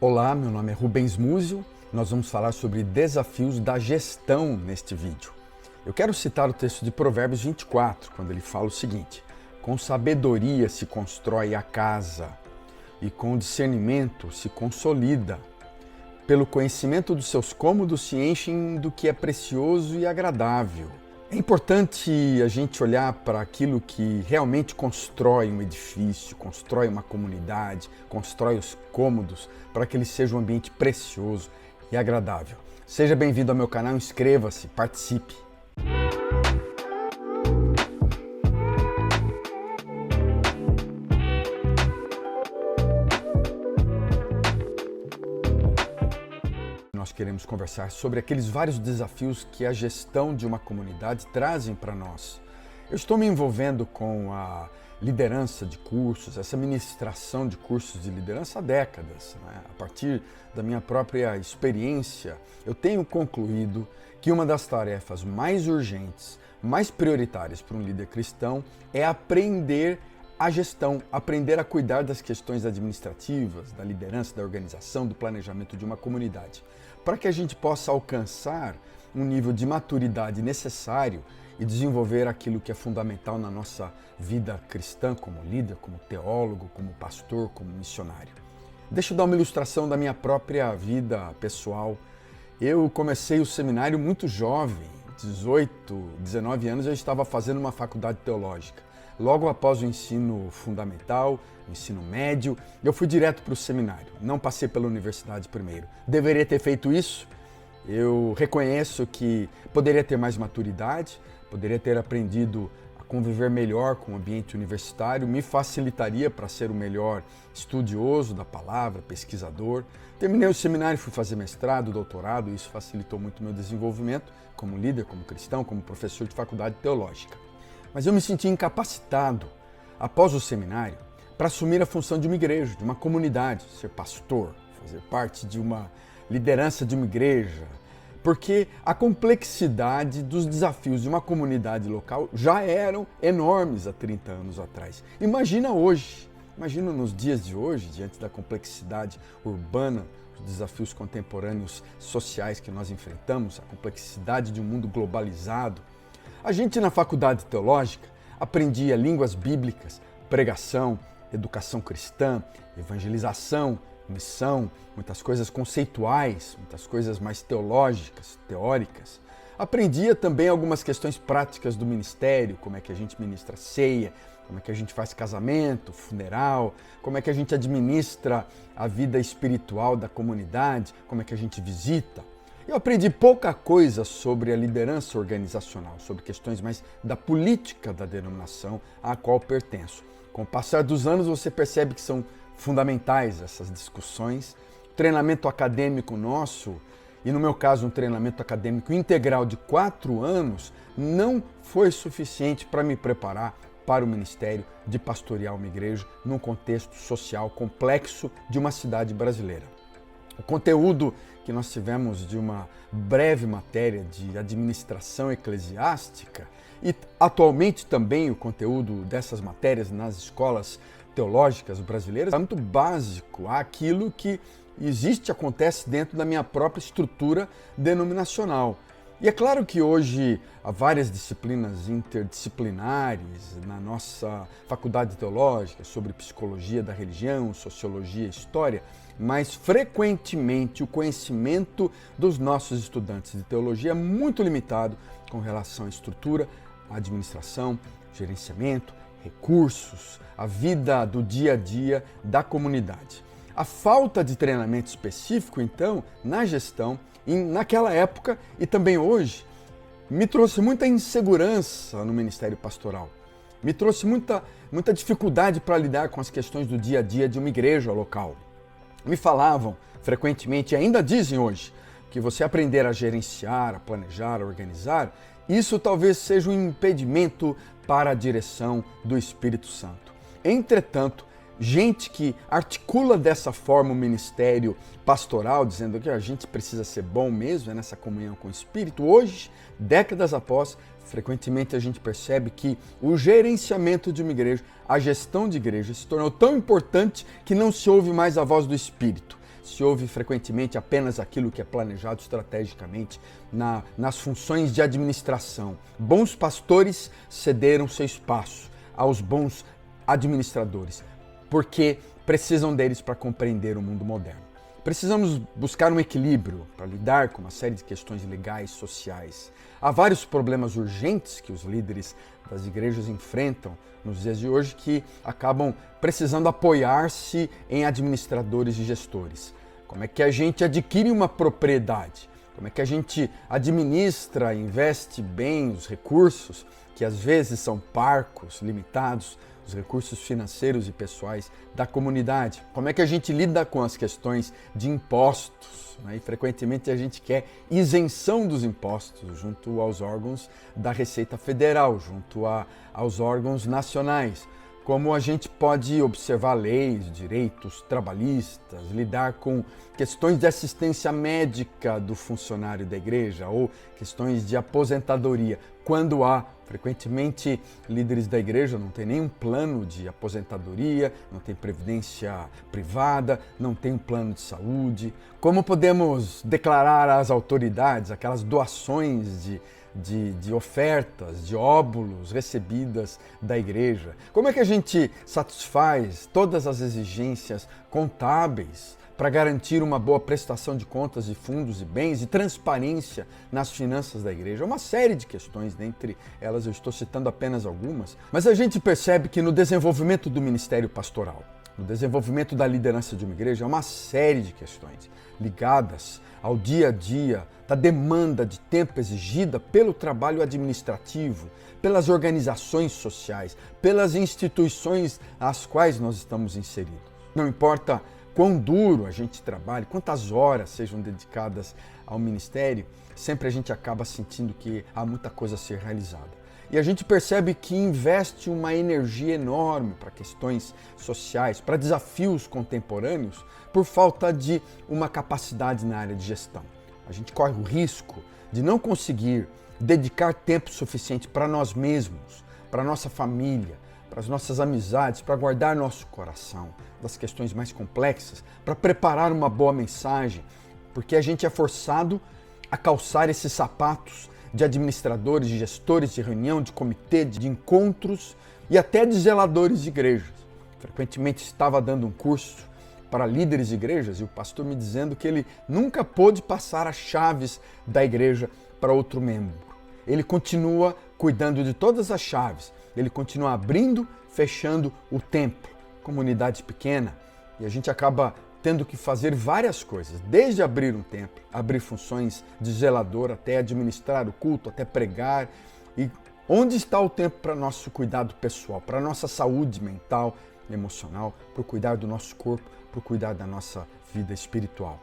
Olá, meu nome é Rubens Múzio. Nós vamos falar sobre desafios da gestão neste vídeo. Eu quero citar o texto de Provérbios 24, quando ele fala o seguinte: com sabedoria se constrói a casa e com discernimento se consolida. Pelo conhecimento dos seus cômodos se enchem do que é precioso e agradável. É importante a gente olhar para aquilo que realmente constrói um edifício, constrói uma comunidade, constrói os cômodos, para que ele seja um ambiente precioso e agradável. Seja bem-vindo ao meu canal, inscreva-se, participe. Nós queremos conversar sobre aqueles vários desafios que a gestão de uma comunidade trazem para nós. Eu estou me envolvendo com a liderança de cursos, essa ministração de cursos de liderança há décadas, né? A partir da minha própria experiência, eu tenho concluído que uma das tarefas mais urgentes, mais prioritárias para um líder cristão é aprender a gestão, aprender a cuidar das questões administrativas, da liderança, da organização, do planejamento de uma comunidade, para que a gente possa alcançar um nível de maturidade necessário e desenvolver aquilo que é fundamental na nossa vida cristã, como líder, como teólogo, como pastor, como missionário. Deixa eu dar uma ilustração da minha própria vida pessoal. Eu comecei o seminário muito jovem, 18, 19 anos, eu estava fazendo uma faculdade teológica. Logo após o ensino fundamental, o ensino médio, eu fui direto para o seminário. Não passei pela universidade primeiro. Deveria ter feito isso. Eu reconheço que poderia ter mais maturidade, poderia ter aprendido a conviver melhor com o ambiente universitário, me facilitaria para ser o melhor estudioso da palavra, pesquisador. Terminei o seminário, fui fazer mestrado, doutorado, e isso facilitou muito o meu desenvolvimento como líder, como cristão, como professor de faculdade teológica. Mas eu me senti incapacitado, após o seminário, para assumir a função de uma igreja, de uma comunidade, ser pastor, fazer parte de uma liderança de uma igreja, porque a complexidade dos desafios de uma comunidade local já eram enormes há 30 anos atrás. Imagina hoje, imagina nos dias de hoje, diante da complexidade urbana, os desafios contemporâneos sociais que nós enfrentamos, a complexidade de um mundo globalizado. A gente na faculdade teológica aprendia línguas bíblicas, pregação, educação cristã, evangelização, missão, muitas coisas conceituais, muitas coisas mais teológicas, teóricas. Aprendia também algumas questões práticas do ministério, como é que a gente ministra ceia, como é que a gente faz casamento, funeral, como é que a gente administra a vida espiritual da comunidade, como é que a gente visita. Eu aprendi pouca coisa sobre a liderança organizacional, sobre questões mais da política da denominação à qual pertenço. Com o passar dos anos, você percebe que são fundamentais essas discussões. O treinamento acadêmico nosso, e no meu caso um treinamento acadêmico integral de 4 anos, não foi suficiente para me preparar para o ministério de pastorear uma igreja num contexto social complexo de uma cidade brasileira. O conteúdo que nós tivemos de uma breve matéria de administração eclesiástica e atualmente também o conteúdo dessas matérias nas escolas teológicas brasileiras é muito básico àquilo que existe, acontece dentro da minha própria estrutura denominacional. E é claro que hoje há várias disciplinas interdisciplinares na nossa faculdade teológica sobre psicologia da religião, sociologia, história, mas frequentemente o conhecimento dos nossos estudantes de teologia é muito limitado com relação à estrutura, à administração, gerenciamento, recursos, a vida do dia a dia da comunidade. A falta de treinamento específico, então, na gestão, naquela época e também hoje, me trouxe muita insegurança no ministério pastoral. Me trouxe muita dificuldade para lidar com as questões do dia a dia de uma igreja local. Me falavam frequentemente, e ainda dizem hoje, que você aprender a gerenciar, a planejar, a organizar, isso talvez seja um impedimento para a direção do Espírito Santo. Entretanto, gente que articula dessa forma o ministério pastoral, dizendo que a gente precisa ser bom mesmo, é nessa comunhão com o Espírito. Hoje, décadas após, frequentemente a gente percebe que o gerenciamento de uma igreja, a gestão de igreja, se tornou tão importante que não se ouve mais a voz do Espírito. se ouve frequentemente apenas aquilo que é planejado estrategicamente nas funções de administração. Bons pastores cederam seu espaço aos bons administradores, porque precisam deles para compreender o mundo moderno. Precisamos buscar um equilíbrio para lidar com uma série de questões legais, sociais. Há vários problemas urgentes que os líderes das igrejas enfrentam nos dias de hoje que acabam precisando apoiar-se em administradores e gestores. Como é que a gente adquire uma propriedade? Como é que a gente administra, investe bem os recursos, que às vezes são parcos, limitados, os recursos financeiros e pessoais da comunidade? Como é que a gente lida com as questões de impostos? E frequentemente a gente quer isenção dos impostos junto aos órgãos da Receita Federal, junto aos órgãos nacionais. Como a gente pode observar leis, direitos trabalhistas, lidar com questões de assistência médica do funcionário da igreja ou questões de aposentadoria, quando há. Frequentemente, líderes da igreja não têm nenhum plano de aposentadoria, não tem previdência privada, não tem um plano de saúde. Como podemos declarar às autoridades aquelas doações de ofertas, de óbulos recebidas da igreja? Como é que a gente satisfaz todas as exigências contábeis para garantir uma boa prestação de contas de fundos e bens e transparência nas finanças da igreja? Uma série de questões, dentre elas eu estou citando apenas algumas, mas a gente percebe que no desenvolvimento do ministério pastoral, no desenvolvimento da liderança de uma igreja, há uma série de questões ligadas ao dia a dia, da demanda de tempo exigida pelo trabalho administrativo, pelas organizações sociais, pelas instituições às quais nós estamos inseridos. Não importa quão duro a gente trabalhe, quantas horas sejam dedicadas ao ministério, sempre a gente acaba sentindo que há muita coisa a ser realizada. E a gente percebe que investe uma energia enorme para questões sociais, para desafios contemporâneos, por falta de uma capacidade na área de gestão. A gente corre o risco de não conseguir dedicar tempo suficiente para nós mesmos, para nossa família, para as nossas amizades, para guardar nosso coração das questões mais complexas, para preparar uma boa mensagem, porque a gente é forçado a calçar esses sapatos de administradores, de gestores de reunião, de comitê, de encontros e até de zeladores de igrejas. Frequentemente estava dando um curso para líderes de igrejas e o pastor me dizendo que ele nunca pôde passar as chaves da igreja para outro membro. Ele continua cuidando de todas as chaves, ele continua abrindo, fechando o templo, comunidade pequena, e a gente acaba tendo que fazer várias coisas, desde abrir um templo, abrir funções de zelador, até administrar o culto, até pregar. E onde está o tempo para nosso cuidado pessoal, para nossa saúde mental, emocional, para o cuidar do nosso corpo, para o cuidar da nossa vida espiritual?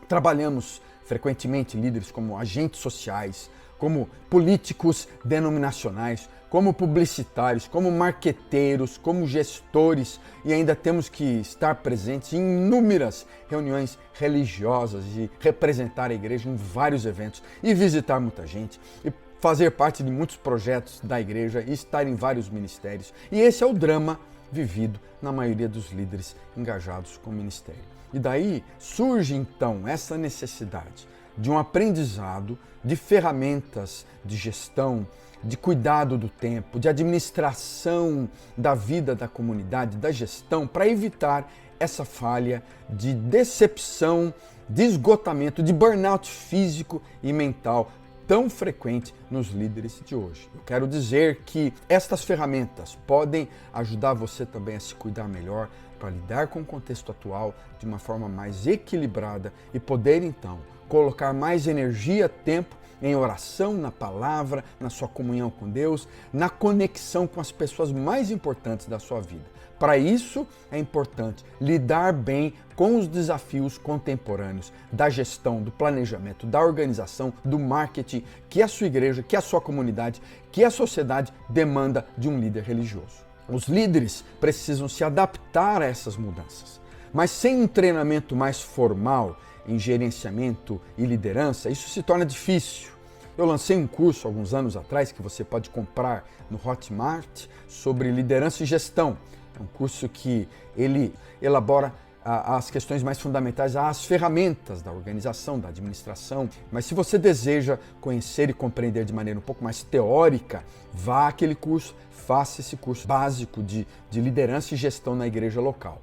Trabalhamos frequentemente líderes como agentes sociais, como políticos denominacionais, como publicitários, como marqueteiros, como gestores, e ainda temos que estar presentes em inúmeras reuniões religiosas e representar a igreja em vários eventos e visitar muita gente e fazer parte de muitos projetos da igreja e estar em vários ministérios. E esse é o drama vivido na maioria dos líderes engajados com o ministério. E daí surge então essa necessidade de um aprendizado, de ferramentas de gestão, de cuidado do tempo, de administração da vida da comunidade, da gestão, para evitar essa falha de decepção, de esgotamento, de burnout físico e mental tão frequente nos líderes de hoje. Eu quero dizer que estas ferramentas podem ajudar você também a se cuidar melhor, para lidar com o contexto atual de uma forma mais equilibrada e poder então colocar mais energia, tempo em oração, na palavra, na sua comunhão com Deus, na conexão com as pessoas mais importantes da sua vida. Para isso é importante lidar bem com os desafios contemporâneos da gestão, do planejamento, da organização, do marketing que a sua igreja, que a sua comunidade, que a sociedade demanda de um líder religioso. Os líderes precisam se adaptar a essas mudanças, mas sem um treinamento mais formal em gerenciamento e liderança, isso se torna difícil. Eu lancei um curso alguns anos atrás que você pode comprar no Hotmart sobre liderança e gestão. É um curso que ele elabora às questões mais fundamentais, às ferramentas da organização, da administração. Mas se você deseja conhecer e compreender de maneira um pouco mais teórica, vá àquele curso, faça esse curso básico de liderança e gestão na igreja local.